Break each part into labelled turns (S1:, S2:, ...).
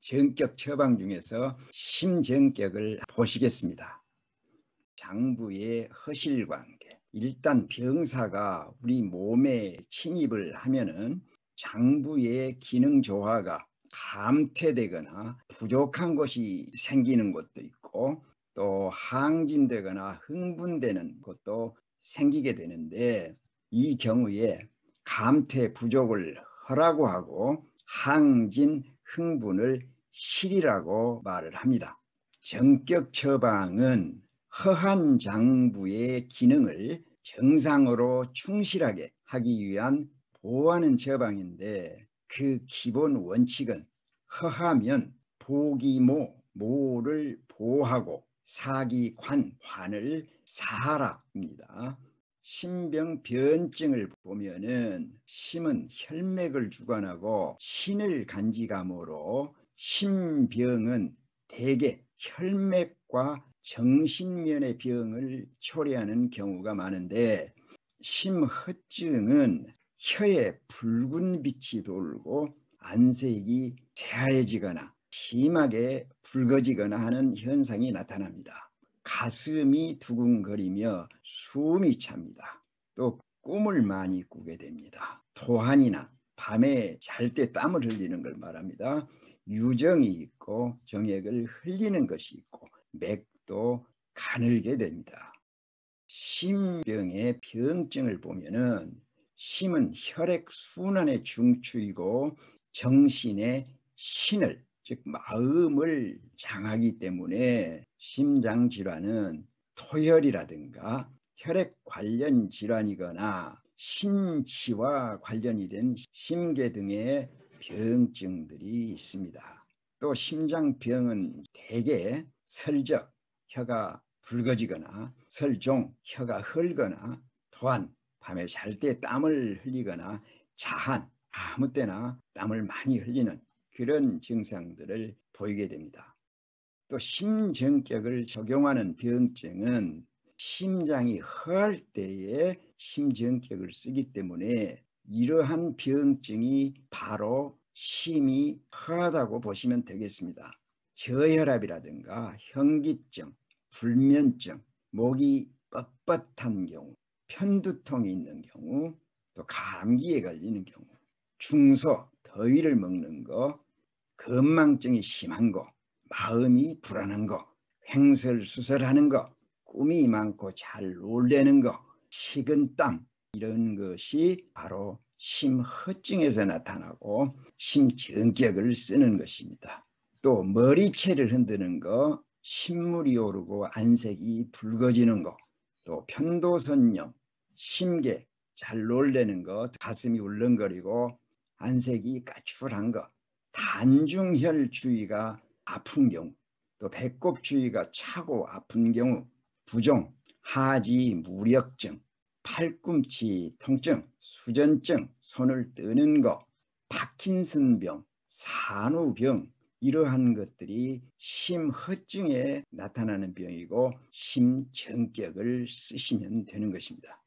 S1: 정격 처방 중에서 심정격을 보시겠습니다. 장부의 허실관계. 일단 병사가 우리 몸에 침입을 하면은 장부의 기능 조화가 감퇴되거나 부족한 것이 생기는 것도 있고, 또 항진되거나 흥분되는 것도 생기게 되는데, 이 경우에 감퇴 부족을 허라고 하고 항진 흥분을 실이라고 말을 합니다. 정격 처방은 허한 장부의 기능을 정상으로 충실하게 하기 위한 보호하는 처방인데, 그 기본 원칙은 허하면 보기모, 모를 보호하고 사기관, 관을 사하라입니다. 심병변증을 보면은 심은 혈맥을 주관하고 신을 간직하므로 심병은 대개 혈맥과 정신면의 병을 초래하는 경우가 많은데, 심허증은 혀에 붉은 빛이 돌고 안색이 새하얘지거나 심하게 붉어지거나 하는 현상이 나타납니다. 가슴이 두근거리며 숨이 찹니다. 또 꿈을 많이 꾸게 됩니다. 토한이나 밤에 잘 때 땀을 흘리는 걸 말합니다. 유정이 있고 정액을 흘리는 것이 있고 맥도 가늘게 됩니다. 심병의 병증을 보면은 심은 혈액 순환의 중추이고 정신의 신을, 즉 마음을 장하기 때문에 심장 질환은 토혈이라든가 혈액 관련 질환이거나 신치와 관련이 된 심계 등의 병증들이 있습니다. 또 심장병은 대개 설적, 혀가 붉어지거나 설종, 혀가 헐거나, 또한 밤에 잘 때 땀을 흘리거나 자한, 아무 때나 땀을 많이 흘리는 그런 증상들을 보이게 됩니다. 또 심정격을 적용하는 병증은 심장이 허할 때에 심정격을 쓰기 때문에 이러한 병증이 바로 심이 허하다고 보시면 되겠습니다. 저혈압이라든가 현기증, 불면증, 목이 뻣뻣한 경우, 편두통이 있는 경우, 또 감기에 걸리는 경우, 중소, 더위를 먹는 거, 건망증이 심한 거, 마음이 불안한 거, 횡설수설하는 거, 꿈이 많고 잘 놀래는 거, 식은땀, 이런 것이 바로 심허증에서 나타나고 심정격을 쓰는 것입니다. 또 머리채를 흔드는 거, 신물이 오르고 안색이 붉어지는 거, 또 편도선염, 심계, 잘 놀래는 거, 가슴이 울렁거리고 안색이 까출한 거, 단중혈 주위가 아픈 경우, 또 배꼽 주위가 차고 아픈 경우, 부종, 하지 무력증, 팔꿈치 통증, 수전증, 손을 뜨는 거, 파킨슨병, 산후병, 이러한 것들이 심허증에 나타나는 병이고 심정격을 쓰시면 되는 것입니다.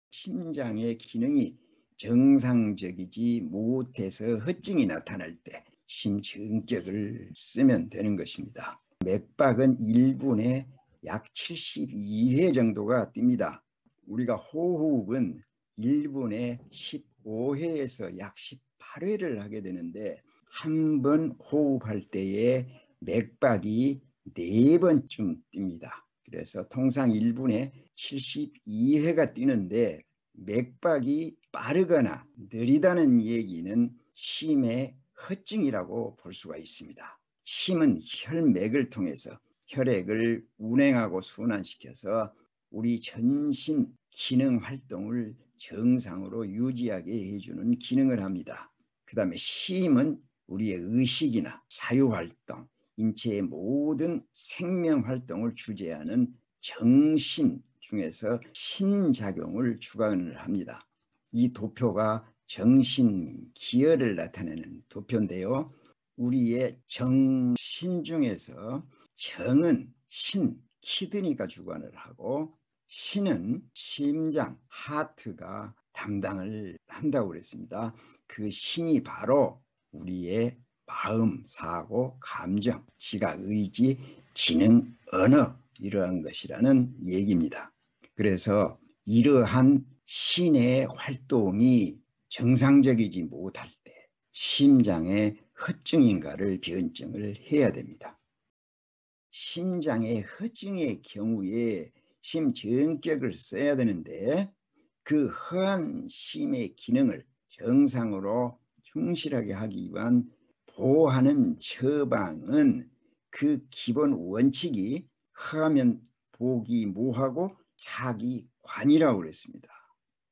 S1: 심장의 기능이 정상적이지 못해서 허증이 나타날 때 심정격을 쓰면 되는 것입니다. 맥박은 1분에 약 72회 정도가 뜁니다. 우리가 호흡은 1분에 15회에서 약 18회를 하게 되는데, 한 번 호흡할 때에 맥박이 4번쯤 뜁니다. 그래서 통상 1분에 72회가 뛰는데, 맥박이 빠르거나 느리다는 얘기는 심의 허증이라고 볼 수가 있습니다. 심은 혈맥을 통해서 혈액을 운행하고 순환시켜서 우리 전신 기능 활동을 정상으로 유지하게 해주는 기능을 합니다. 그 다음에 심은 우리의 의식이나 사유활동, 인체의 모든 생명활동을 주재하는 정신 중에서 신작용을 주관을 합니다. 이 도표가 정신기혈을 나타내는 도표인데요. 우리의 정신 중에서 정은 신, 키드니가 주관을 하고 신은 심장, 하트가 담당을 한다고 그랬습니다. 그 신이 바로 우리의 마음, 사고, 감정, 지각, 의지, 지능, 언어 이러한 것이라는 얘기입니다. 그래서 이러한 신의 활동이 정상적이지 못할 때 심장의 허증인가를 변증을 해야 됩니다. 심장의 허증의 경우에 심전격을 써야 되는데 그 허한 심의 기능을 정상으로 충실하게 하기 위한 보호하는 처방은 그 기본 원칙이 허하면 보기 모하고 사기 관이라고 그랬습니다.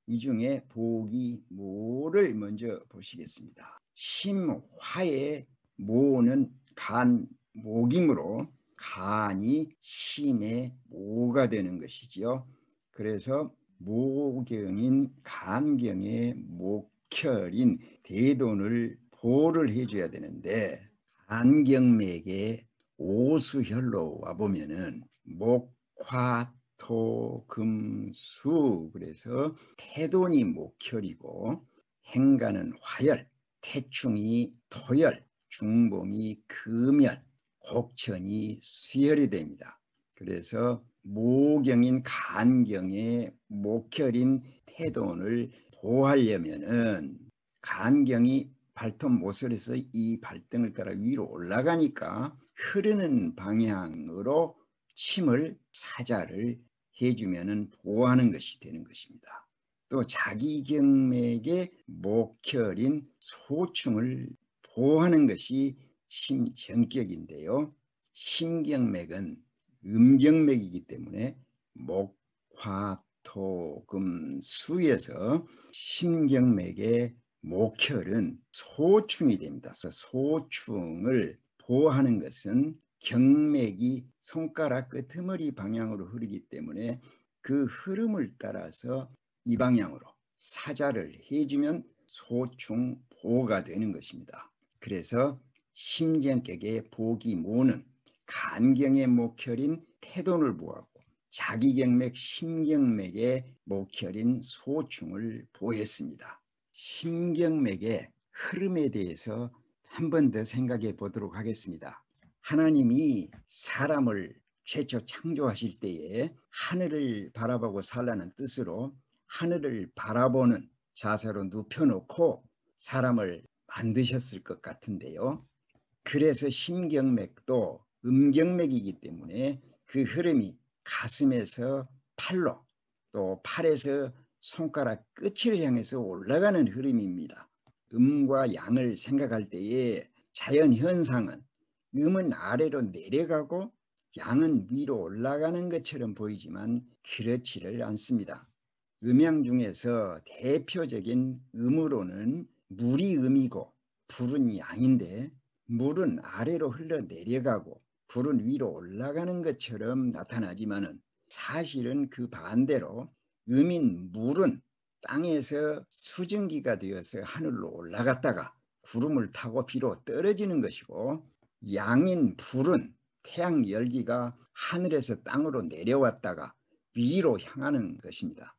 S1: 이 중에 보기 모를 먼저 보시겠습니다. 심화의 모는 간 목이므로 간이 심의 모가 되는 것이지요. 그래서 모경인 간경의 목혈인 대돈을 보호를 해줘야 되는데 간경맥의 오수혈로 와보면은 목화토금수 그래서 태돈이 목혈이고 행간은 화혈, 태충이 토혈, 중봉이 금혈, 곡천이 수혈이 됩니다. 그래서 모경인 간경의 목혈인 태돈을 보호하려면은 간경이 발톱 모서리에서 이 발등을 따라 위로 올라가니까 흐르는 방향으로 침을 사자를 해주면은 보호하는 것이 되는 것입니다. 또 자기경맥의 목혈인 소충을 보호하는 것이 심전격인데요. 심경맥은 음경맥이기 때문에 목, 화, 토, 금, 수에서 심경맥의 목혈은 소충이 됩니다. 그래서 소충을 보호하는 것은 경맥이 손가락 끄트머리 방향으로 흐르기 때문에 그 흐름을 따라서 이 방향으로 사자를 해주면 소충 보호가 되는 것입니다. 그래서 심전격의 보기 모는 간경의 목혈인 태돈을 보호하고 자기경맥, 심경맥의 목혈인 소충을 보호했습니다. 심경맥의 흐름에 대해서 한 번 더 생각해 보도록 하겠습니다. 하나님이 사람을 최초 창조하실 때에 하늘을 바라보고 살라는 뜻으로 하늘을 바라보는 자세로 눕혀놓고 사람을 만드셨을 것 같은데요. 그래서 심경맥도 음경맥이기 때문에 그 흐름이 가슴에서 팔로 또 팔에서 손가락 끝을 향해서 올라가는 흐름입니다. 음과 양을 생각할 때에 자연 현상은 음은 아래로 내려가고 양은 위로 올라가는 것처럼 보이지만 그렇지를 않습니다. 음양 중에서 대표적인 음으로는 물이 음이고 불은 양인데 물은 아래로 흘러내려가고 불은 위로 올라가는 것처럼 나타나지만은 사실은 그 반대로 음인 물은 땅에서 수증기가 되어서 하늘로 올라갔다가 구름을 타고 비로 떨어지는 것이고 양인 불은 태양 열기가 하늘에서 땅으로 내려왔다가 위로 향하는 것입니다.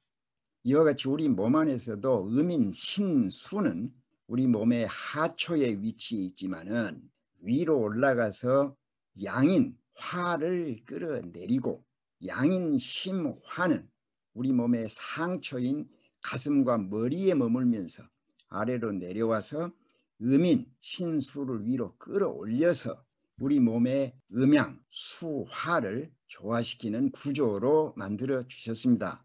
S1: 이와 같이 우리 몸 안에서도 음인 신수는 우리 몸의 하초에 위치해 있지만은 위로 올라가서 양인 화를 끌어내리고 양인 심화는 우리 몸의 상초인 가슴과 머리에 머물면서 아래로 내려와서 음인 신수를 위로 끌어올려서 우리 몸의 음양 수화를 조화시키는 구조로 만들어 주셨습니다.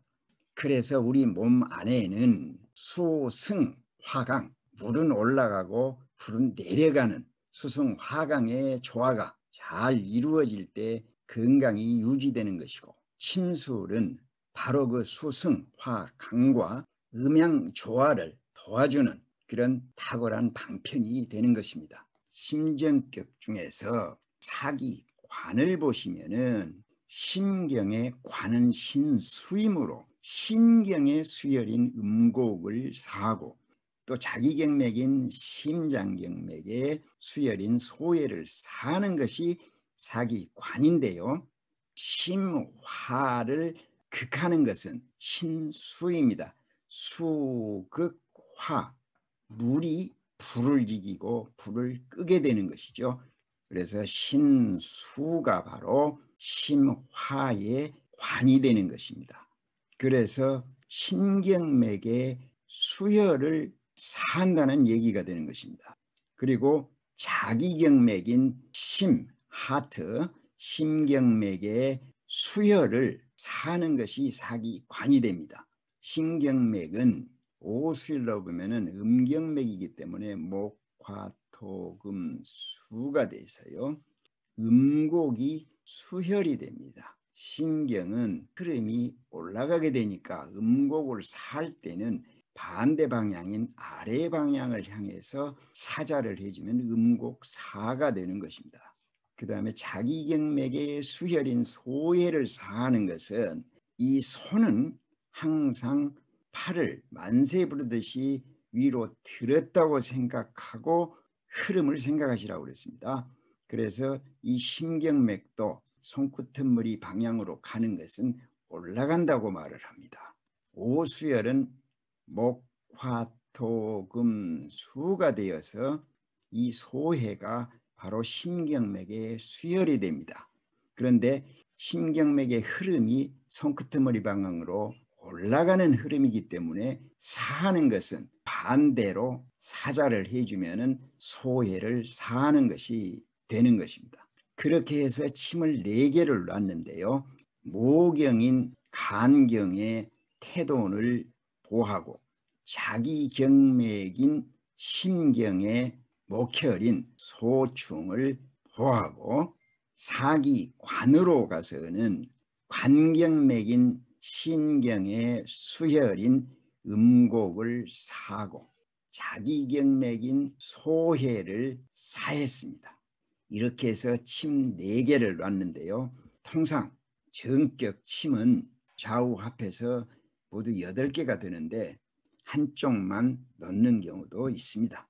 S1: 그래서 우리 몸 안에는 수승 화강 물은 올라가고 불은 내려가는 수승 화강의 조화가 잘 이루어질 때 건강이 유지되는 것이고 침술은 바로 그 수승 화강과 음양 조화를 도와주는 그런 탁월한 방편이 되는 것입니다. 심전격 중에서 사기관을 보시면은 심경의 관은 신수이므로 신경의 수혈인 음곡을 사하고 또 자기경맥인 심장경맥의 수혈인 소혈을 사하는 것이 사기관인데요. 심화를 극하는 것은 신수입니다. 수극화, 물이 불을 이기고 불을 끄게 되는 것이죠. 그래서 신수가 바로 심화의 관이 되는 것입니다. 그래서 신경맥의 수혈을 사한다는 얘기가 되는 것입니다. 그리고 자기경맥인 심, 하트, 심경맥의 수혈을 사는 것이 사기관이 됩니다. 신경맥은 오수일로 보면은 음경맥이기 때문에 목, 화, 토, 금, 수가 돼 있어요. 음곡이 수혈이 됩니다. 신경은 흐름이 올라가게 되니까 음곡을 살 때는 반대 방향인 아래 방향을 향해서 사자를 해주면 음곡사가 되는 것입니다. 그 다음에 자기경맥의 수혈인 소해를 사하는 것은 이 손은 항상 팔을 만세 부르듯이 위로 들었다고 생각하고 흐름을 생각하시라고 그랬습니다. 그래서 이 심경맥도 손끝머리 방향으로 가는 것은 올라간다고 말을 합니다. 오수열은 목, 화, 토, 금, 수가 되어서 이 소해가 바로 심경맥의 수혈이 됩니다. 그런데 심경맥의 흐름이 손끝머리 방향으로 올라가는 흐름이기 때문에 사하는 것은 반대로 사자를 해주면 소해를 사하는 것이 되는 것입니다. 그렇게 해서 침을 4개를 놨는데요. 모경인 간경의 태돈을 보하고 자기경맥인 심경의 목혈인 소충을 보하고 사기관으로 가서는 관경맥인 신경의 수혈인 음곡을 사고 자기경맥인 소해를 사했습니다. 이렇게 해서 침 4개를 놨는데요. 통상 정격 침은 좌우 합해서 모두 8개가 되는데 한쪽만 넣는 경우도 있습니다.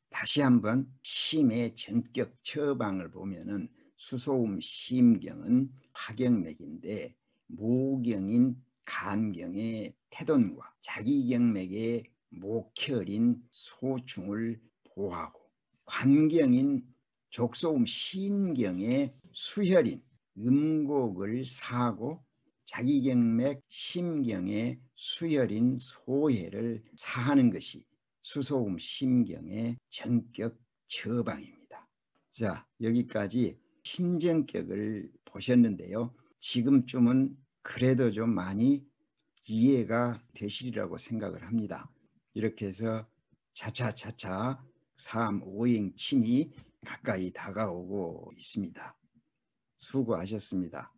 S1: 다시 한번 심의 전격 처방을 보면은 수소음 심경은 화경맥인데 모경인 간경의 태돈과 자기경맥의 목혈인 소충을 보하고 관경인 족소음 신경의 수혈인 음곡을 사고 자기경맥 심경의 수혈인 소해를 사하는 것이 수소음 심경의 전격 처방입니다. 자, 여기까지 심전격을 보셨는데요. 지금쯤은 그래도 좀 많이 이해가 되시리라고 생각을 합니다. 이렇게 해서 차차차차 3, 5행 침이 가까이 다가오고 있습니다. 수고하셨습니다.